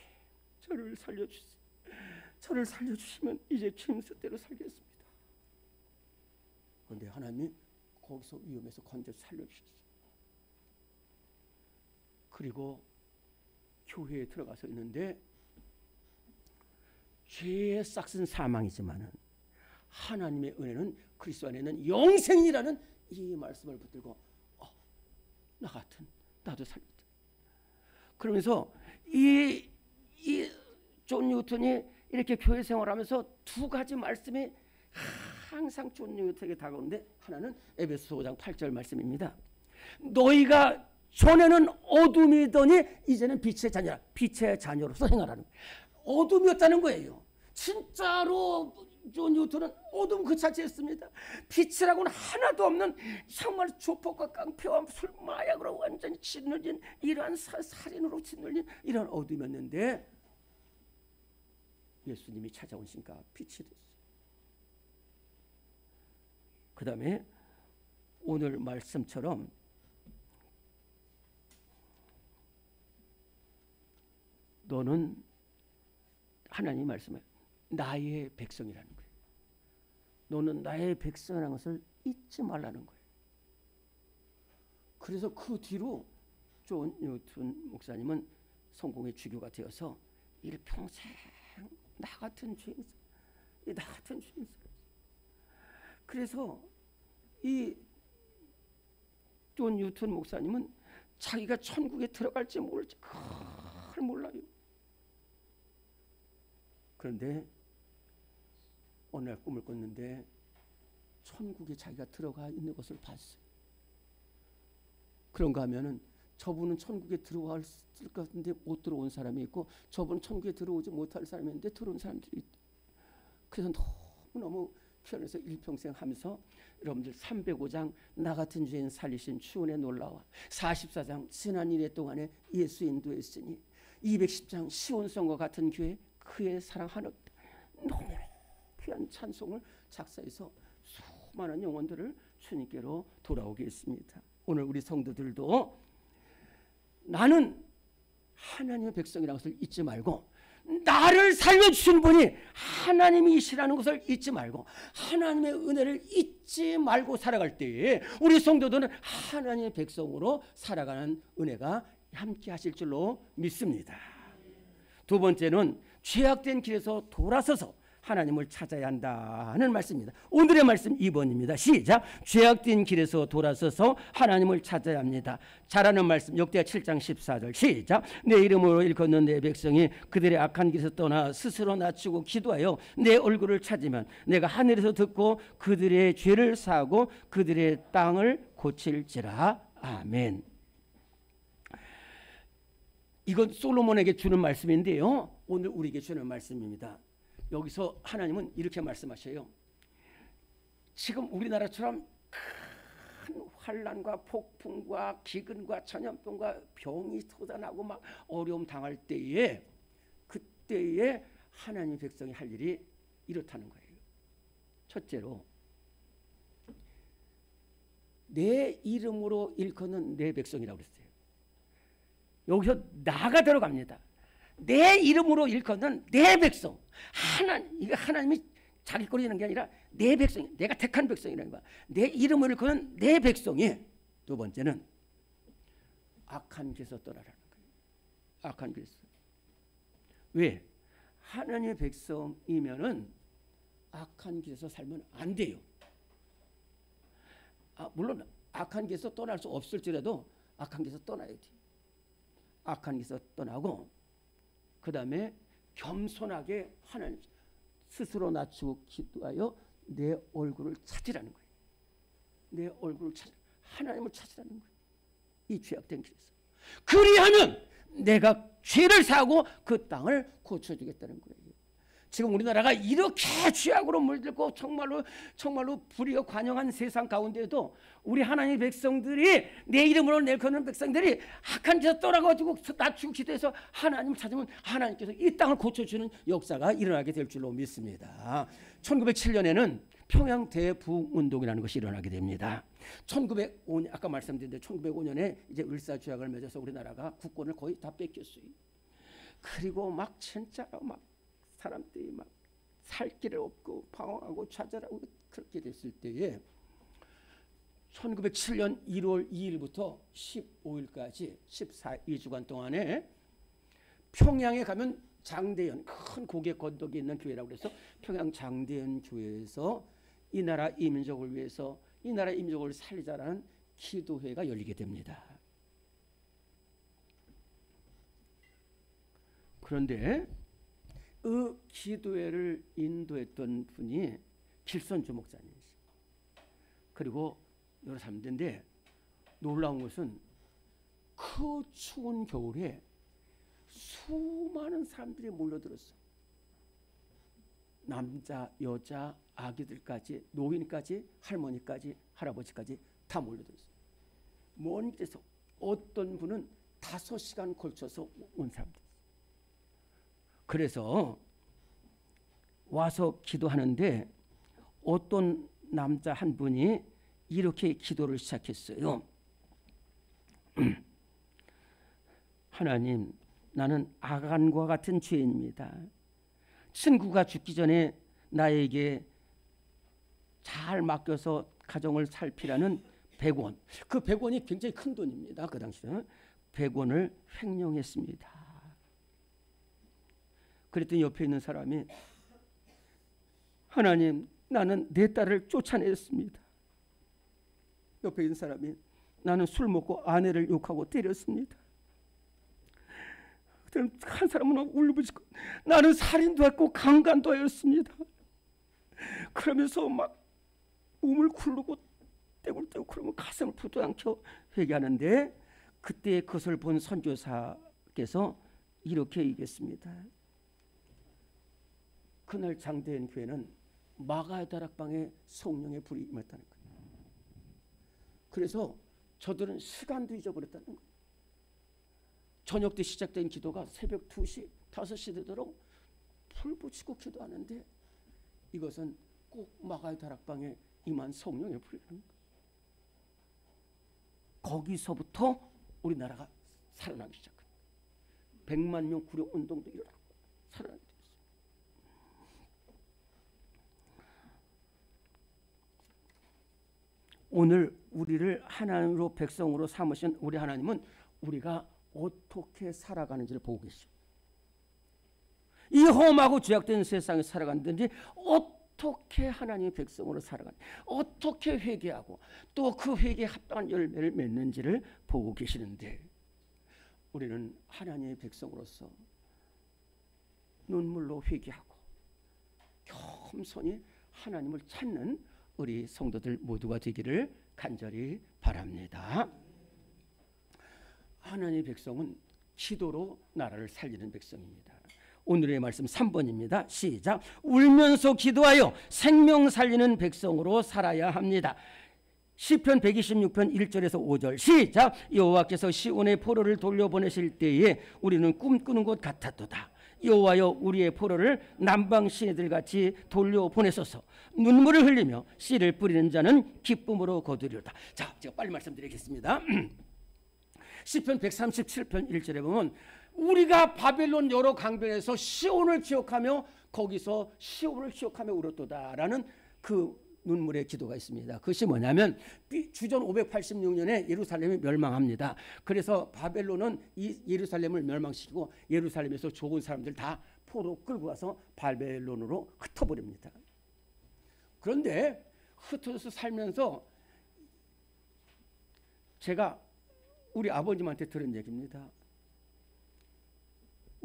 Speaker 1: 저를 살려주세요. 저를 살려주시면 이제 김수대로 살겠습니다. 그런데 하나님이 거기서 위험해서 건져서 살려주셨어요. 그리고 교회에 들어가서 있는데 죄의 싹은 사망이지만은 하나님의 은혜는 그리스도 안에는 영생이라는 이 말씀을 붙들고 나 같은 나도 살렸다. 그러면서 이 존 뉴턴이 이렇게 교회 생활하면서 두 가지 말씀이 항상 존 뉴턴에게 다가오는데 하나는 에베소서 5장 8절 말씀입니다. 너희가 전에는 어둠이더니 이제는 빛의 자녀라. 빛의 자녀로서 행하라는 거예요. 어둠이었다는 거예요. 진짜로 존 뉴턴은 어둠 그 자체였습니다. 빛이라고는 하나도 없는 정말 조폭과 깡패와 술 마약으로 완전히 짓눌린 이러한 살인으로 짓눌린 이런 어둠이었는데 예수님이 찾아오시니까 빛이 됐어요. 그 다음에 오늘 말씀처럼 너는 하나님이 말씀해 나의 백성이라는 거예요. 너는 나의 백성이라는 것을 잊지 말라는 거예요. 그래서 그 뒤로 존 뉴턴 목사님은 성공의 주교가 되어서 일평생 나 같은 죄인사, 나 같은 죄인사. 그래서 이 존 뉴턴 목사님은 자기가 천국에 들어갈지 모를지 그걸 몰라요. 그런데 어느 날 꿈을 꿨는데 천국에 자기가 들어가 있는 것을 봤어요. 그런가 하면은 저분은 천국에 들어갈 것 같은데 못 들어온 사람이 있고 저분은 천국에 들어오지 못할 사람이 있는데 들어온 사람들이 있다. 그래서 너무너무 편해서 일평생 하면서 여러분들 305장 나 같은 죄인 살리신 주은의 놀라와 44장 지난 일의 동안에 예수 인도했으니 210장 시온성과 같은 교회 그의 사랑 한없다. 너무 귀한 찬송을 작사해서 수많은 영혼들을 주님께로 돌아오게 했습니다. 오늘 우리 성도들도 나는 하나님의 백성이라는 것을 잊지 말고 나를 살려주신 분이 하나님이시라는 것을 잊지 말고 하나님의 은혜를 잊지 말고 살아갈 때에 우리 성도들은 하나님의 백성으로 살아가는 은혜가 함께 하실 줄로 믿습니다. 두 번째는 죄악된 길에서 돌아서서 하나님을 찾아야 한다는 말씀입니다. 오늘의 말씀 2번입니다. 시작. 죄악된 길에서 돌아서서 하나님을 찾아야 합니다. 잘하는 말씀 역대하 7장 14절 시작. 내 이름으로 일컫는 내 백성이 그들의 악한 길에서 떠나 스스로 낮추고 기도하여 내 얼굴을 찾으면 내가 하늘에서 듣고 그들의 죄를 사하고 그들의 땅을 고칠지라. 아멘. 이건 솔로몬에게 주는 말씀인데요. 오늘 우리에게 주는 말씀입니다. 여기서 하나님은 이렇게 말씀하셔요. 지금 우리나라처럼 큰 환난과 폭풍과 기근과 전염병과 병이 터져나고 막 어려움 당할 때에 그때에 하나님 백성이 할 일이 이렇다는 거예요. 첫째로 내 이름으로 일컫는 내 백성이라고 그랬어요. 여기서 나가 들어갑니다. 내 이름으로 일컫는 내 백성. 이게 하나님이 자기 거로 하는 게 아니라 내 백성, 내가 택한 백성이라는 거야. 내 이름을 일컫는 내 백성이. 두 번째는 악한 길에서 떠나라는 거예요. 악한 길에서. 왜? 하나님의 백성이면은 악한 길에서 살면 안 돼요. 물론 악한 길에서 떠날 수 없을지라도 악한 길에서 떠나야 돼. 악한 길에서 떠나고 그 다음에 겸손하게 하나님 스스로 낮추고 기도하여 내 얼굴을 찾으라는 거예요. 내 얼굴을 하나님을 찾으라는 거예요. 이 죄악된 길에서. 그리하면 내가 죄를 사하고 그 땅을 고쳐주겠다는 거예요. 지금 우리나라가 이렇게 죄악으로 물들고 정말로 불의가 관영한 세상 가운데에도 우리 하나님의 백성들이 내 이름으로 내거는 백성들이 악한 짓에 떠나가지고 낮추고 기도해서 하나님을 찾으면 하나님께서 이 땅을 고쳐주는 역사가 일어나게 될 줄로 믿습니다. 1907년에는 평양 대부흥운동이라는 것이 일어나게 됩니다. 1905년 아까 말씀드린 대로 1905년에 이제 을사조약을 맺어서 우리나라가 국권을 거의 다 뺏겼어요. 그리고 막 진짜로 막 사람들이 막 살 길을 없고 방황하고 좌절하고 그렇게 됐을 때에 1907년 1월 2일부터 15일까지 2주간 동안에 평양에 가면 장대현 큰 고개 건덕이 있는 교회라고 해서 평양 장대현 교회에서 이 나라 이민족을 위해서 이 나라 이민족을 살리자라는 기도회가 열리게 됩니다. 그런데 그 기도회를 인도했던 분이 길선주 목사님이십니다. 그리고 여러 사람들인데 놀라운 것은 그 추운 겨울에 수많은 사람들이 몰려들었어. 남자, 여자, 아기들까지, 노인까지, 할머니까지, 할아버지까지 다 몰려들었어. 먼 길에서 어떤 분은 5시간 걸쳐서 온 사람들. 그래서 와서 기도하는데 어떤 남자 한 분이 이렇게 기도를 시작했어요. 하나님, 나는 아간과 같은 죄인입니다. 친구가 죽기 전에 나에게 잘 맡겨서 가정을 살피라는 100원. 그 100원이 굉장히 큰 돈입니다. 그 당시에는 100원을 횡령했습니다. 그랬더니 옆에 있는 사람이 하나님, 나는 내 딸을 쫓아냈습니다. 옆에 있는 사람이 나는 술 먹고 아내를 욕하고 때렸습니다. 한 사람은 울부짖고 나는 살인도 했고 강간도 하였습니다. 그러면서 막 몸을 굴르고 떼굴떼굴 그러면 가슴을 부둥켜 회개하는데 그때 그것을 본 선교사께서 이렇게 얘기했습니다. 그날 장대현 교회는 마가의 다락방에 성령의 불이 임했다는 거예요. 그래서 저들은 시간도 잊어버렸다는 거예요. 저녁 때 시작된 기도가 새벽 2시, 5시 되도록 불 붙이고 기도하는데 이것은 꼭 마가의 다락방에 임한 성령의 불이라는 거예요. 거기서부터 우리나라가 살아나기 시작합니다. 100만 명 구력 운동도 일어나고 살아나게 됐습니다. 오늘 우리를 하나님으로 백성으로 삼으신 우리 하나님은 우리가 어떻게 살아가는지를 보고 계시오. 이 험하고 죄악된 세상에 살아가는지 어떻게 하나님의 백성으로 살아가는지 어떻게 회개하고 또 그 회개에 합당한 열매를 맺는지를 보고 계시는데 우리는 하나님의 백성으로서 눈물로 회개하고 겸손히 하나님을 찾는 우리 성도들 모두가 되기를 간절히 바랍니다. 하나님의 백성은 기도로 나라를 살리는 백성입니다. 오늘의 말씀 3번입니다. 시작. 울면서 기도하여 생명 살리는 백성으로 살아야 합니다. 시편 126편 1절에서 5절 시작. 여호와께서 시온의 포로를 돌려보내실 때에 우리는 꿈꾸는 것 같았도다. 여호와여 우리의 포로를 남방 시내들같이 돌려보내소서. 눈물을 흘리며 씨를 뿌리는 자는 기쁨으로 거두리로다. 자, 제가 빨리 말씀드리겠습니다. 시편 137편 1절에 보면 우리가 바벨론 여러 강변에서 시온을 기억하며 거기서 시온을 기억하며 울었도다라는 그 눈물의 기도가 있습니다. 그것이 뭐냐면 주전 586년에 예루살렘이 멸망합니다. 그래서 바벨론은 이 예루살렘을 멸망시키고 예루살렘에서 좋은 사람들 다 포로 끌고 가서 바벨론으로 흩어버립니다. 그런데 흩어져서 살면서 제가 우리 아버님한테 들은 얘기입니다.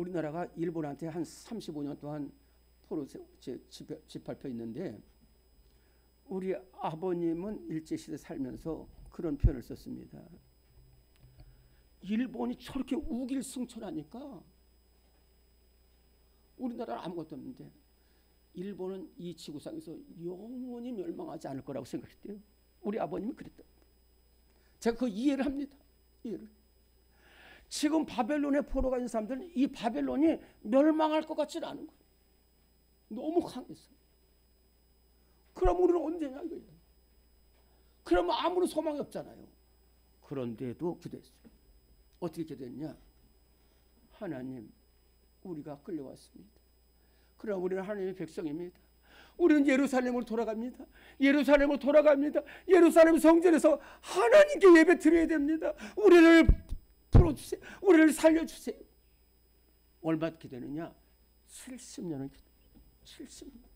Speaker 1: 우리나라가 일본한테 한 35년 동안 포로 짓밟혀 있는데 우리 아버님은 일제시대 살면서 그런 표현을 썼습니다. 일본이 저렇게 우길승천하니까 우리나라는 아무것도 없는데 일본은 이 지구상에서 영원히 멸망하지 않을 거라고 생각했대요. 우리 아버님이 그랬다. 제가 그 이해를 합니다. 이해를. 지금 바벨론에 포로가 있는 사람들은 이 바벨론이 멸망할 것 같지는 않은 거예요. 너무 강해서. 그럼 우리는 언제냐 이거예요. 그러면 아무런 소망이 없잖아요. 그런데도 기도했어요. 어떻게 기도했냐? 하나님, 우리가 끌려왔습니다. 그러나 우리는 하나님의 백성입니다. 우리는 예루살렘으로 돌아갑니다. 예루살렘으로 돌아갑니다. 예루살렘 성전에서 하나님께 예배 드려야 됩니다. 우리를 풀어주세요. 우리를 살려주세요. 얼마 기도했느냐? 70년을 기도했어요. 70년.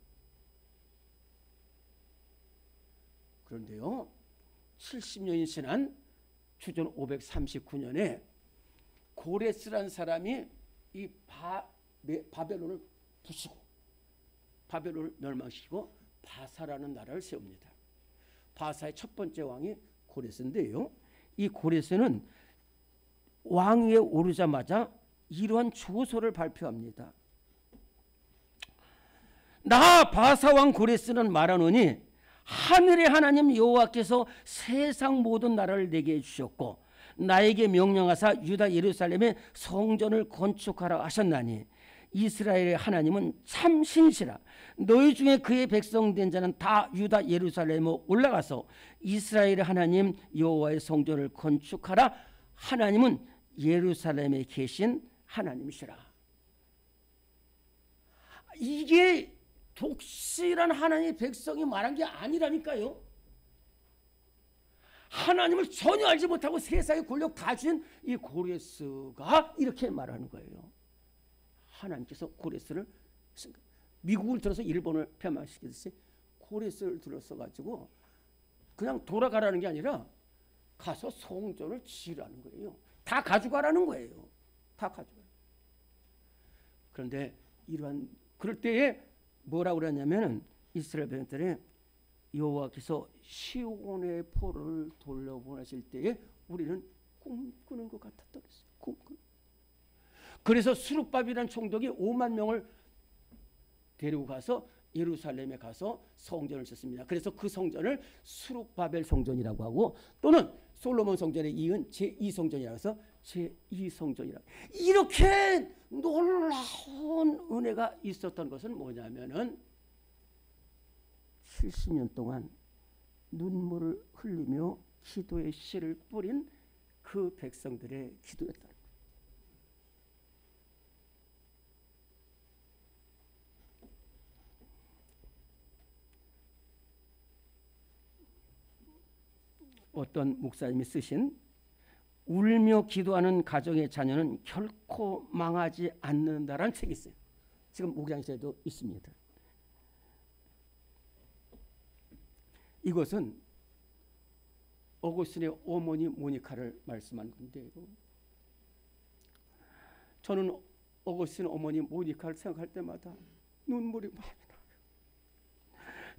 Speaker 1: 그런데요, 70년이 지난 주전 539년에 고레스라는 사람이 이 바벨론을 부수고 바벨론을 멸망시키고 바사라는 나라를 세웁니다. 바사의 첫 번째 왕이 고레스인데요, 이 고레스는 왕위에 오르자마자 이러한 조소를 발표합니다. 나 바사왕 고레스는 말하노니 하늘의 하나님 여호와께서 세상 모든 나라를 내게 주셨고 나에게 명령하사 유다 예루살렘에 성전을 건축하라 하셨나니 이스라엘의 하나님은 참 신이시라. 너희 중에 그의 백성 된 자는 다 유다 예루살렘에 올라가서 이스라엘의 하나님 여호와의 성전을 건축하라. 하나님은 예루살렘에 계신 하나님이시라. 이게 독실한 하나님의 백성이 말한 게 아니라니까요. 하나님을 전혀 알지 못하고 세상의 권력 다 쥔 이 고레스가 이렇게 말하는 거예요. 하나님께서 고레스를, 미국을 들어서 일본을 폐망시키듯이 고레스를 들어서 가지고 그냥 돌아가라는 게 아니라 가서 성전을 지으라는 거예요. 다 가져가라는 거예요. 다 가져가. 그런데 그럴 때에 뭐라고 그러냐면은 이스라엘 백성들이 여호와께서 시온의 포로를 돌려보내실 때에 우리는 꿈꾸는 것 같았다 그랬어요. 꿈꾸는. 그래서 수룹바벨이라는 총독이 5만 명을 데리고 가서 예루살렘에 가서 성전을 짓습니다. 그래서 그 성전을 수룹바벨 성전이라고 하고 또는 솔로몬 성전에 이은 제2성전이라고 해서 제2성전이라고. 이렇게 놀라운 은혜가 있었던 것은 뭐냐면은 70년 동안 눈물을 흘리며 기도의 씨를 뿌린 그 백성들의 기도였다. 어떤 목사님이 쓰신 울며 기도하는 가정의 자녀는 결코 망하지 않는다라는 책이 있어요. 지금 목장실에도 있습니다. 이것은 어거스틴의 어머니 모니카를 말씀한 건데요. 저는 어거스틴 어머니 모니카를 생각할 때마다 눈물이 많이 나요.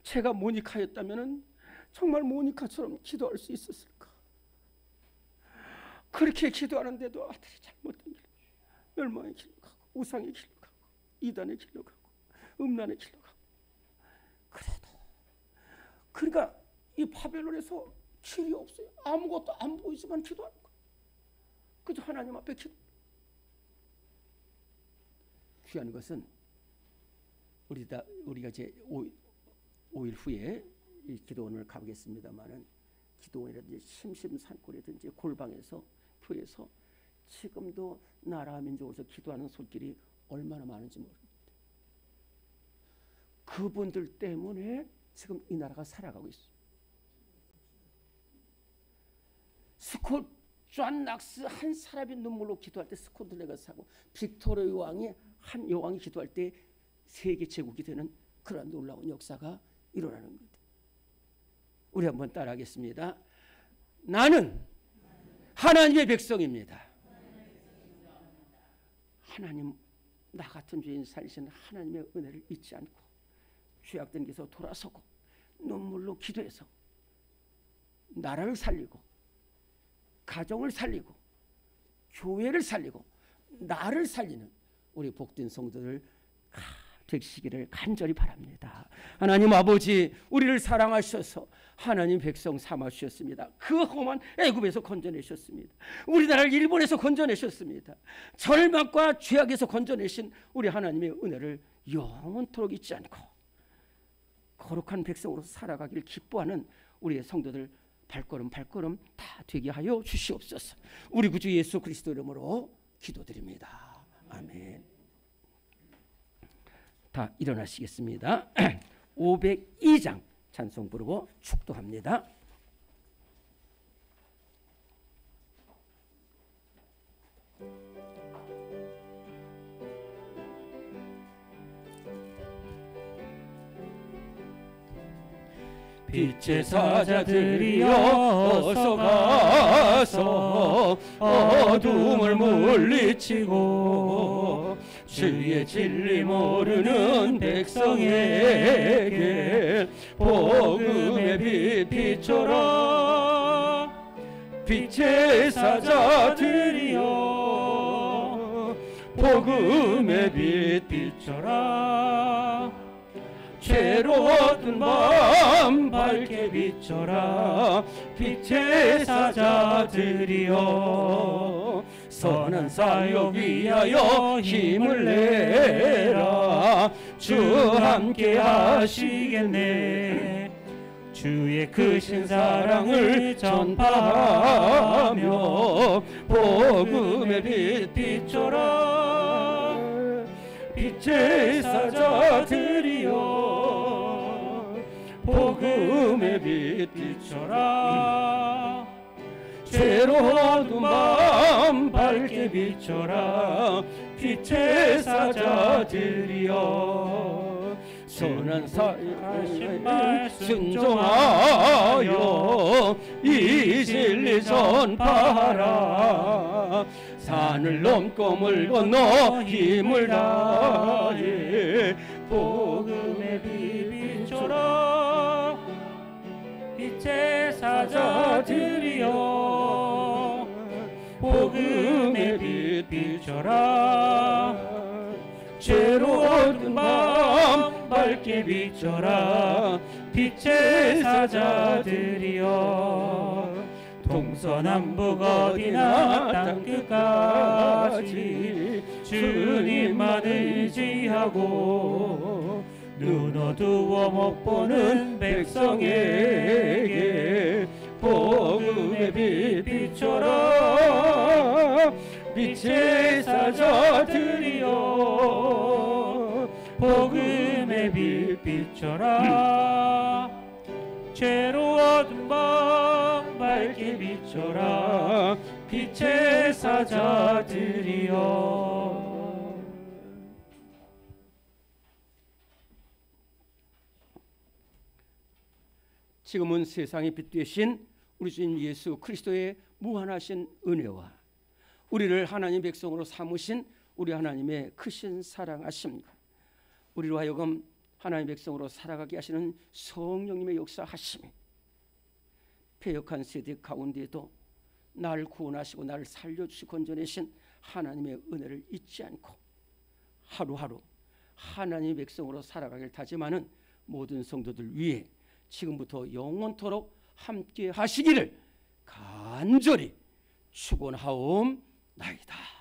Speaker 1: 제가 모니카였다면 정말 모니카처럼 기도할 수 있었을까? 그렇게 기도하는데도 아들이 잘못된 길로, 멸망의 길로 가고 우상의 길로 가고 이단의 길로 가고 음란의 길로 가고. 그래도 그러니까 이 바벨론에서 길이 없어요. 아무것도 안 보이지만 기도하는 거예요. 그저 하나님 앞에 기도. 귀한 것은 우리가 이제 5일 후에 이 기도원을 가보겠습니다만은 기도원이라든지 심심산골이든지 골방에서 교회에서 지금도 나라 민족으로서 기도하는 손길이 얼마나 많은지 모릅니다. 그분들 때문에 지금 이 나라가 살아가고 있어요. 스콧 존 낙스 한 사람이 눈물로 기도할 때 스코틀랜드가 사고 빅토리아 여왕이 기도할 때 세계 제국이 되는 그런 놀라운 역사가 일어나는 겁니다. 우리 한번 따라하겠습니다. 나는 하나님의 백성입니다. 하나님 나 같은 죄인 살리신 하나님의 은혜를 잊지 않고 죄악된 길에서 돌아서고 눈물로 기도해서 나라를 살리고 가정을 살리고 교회를 살리고 나를 살리는 우리 복된 성도들 되시기를 간절히 바랍니다. 하나님 아버지, 우리를 사랑하셔서 하나님 백성 삼아 주셨습니다. 그 험한 애굽에서 건져내셨습니다. 우리나라를 일본에서 건져내셨습니다. 절망과 죄악에서 건져내신 우리 하나님의 은혜를 영원토록 잊지 않고 거룩한 백성으로 살아가길 기뻐하는 우리의 성도들 발걸음 발걸음 다 되게 하여 주시옵소서. 우리 구주 예수 그리스도 이름으로 기도드립니다. 아멘. 다 일어나시겠습니다. 502장 찬송 부르고 축도합니다.
Speaker 3: 빛의 사자들이여 어서 가서 어둠을 물리치고 주의 진리 모르는 백성에게 복음의 빛 비춰라. 빛의 사자들이여 복음의 빛 비춰라. 죄로운 밤 밝게 비춰라. 빛의 사자들이여 선한 사역 위하여 힘을 내라. 주 함께 하시겠네. 주의 크신 사랑을 전파하며 복음의 빛 비춰라. 빛의 사자들이여 복음의 빛 비춰라. 죄로운 밤 밝게 비춰라. 빛의 사자들이여 선한 사역하신 말 순종하여 이 진리 전파하라. 산을 넘고 물 건너 힘을 다해 복음의 빛 비춰라. 빛의 사자들이여 복음의 빛 비춰라. 죄로운 밤 밝게 비춰라. 빛의 사자들이여 동서남북 어디나 땅끝까지 주님만 의지하고 눈 어두워 못 보는 백성에게 복음의 빛 비춰라. 빛의 사자들이여 복음의 빛 비춰라. 죄로운 밤 밝게 비춰라. 빛의 사자들이여.
Speaker 1: 지금은 세상의 빛 되신 우리 주님 예수 그리스도의 무한하신 은혜와 우리를 하나님 백성으로 삼으신 우리 하나님의 크신 사랑하심과 우리로 하여금 하나님 백성으로 살아가게 하시는 성령님의 역사하심이 패역한 세대 가운데에도 나를 구원하시고 나를 살려주시고 건져내신 하나님의 은혜를 잊지 않고 하루하루 하나님의 백성으로 살아가길 다짐하는 모든 성도들 위해 지금부터 영원토록 함께 하시기를 간절히 축원하옵나이다.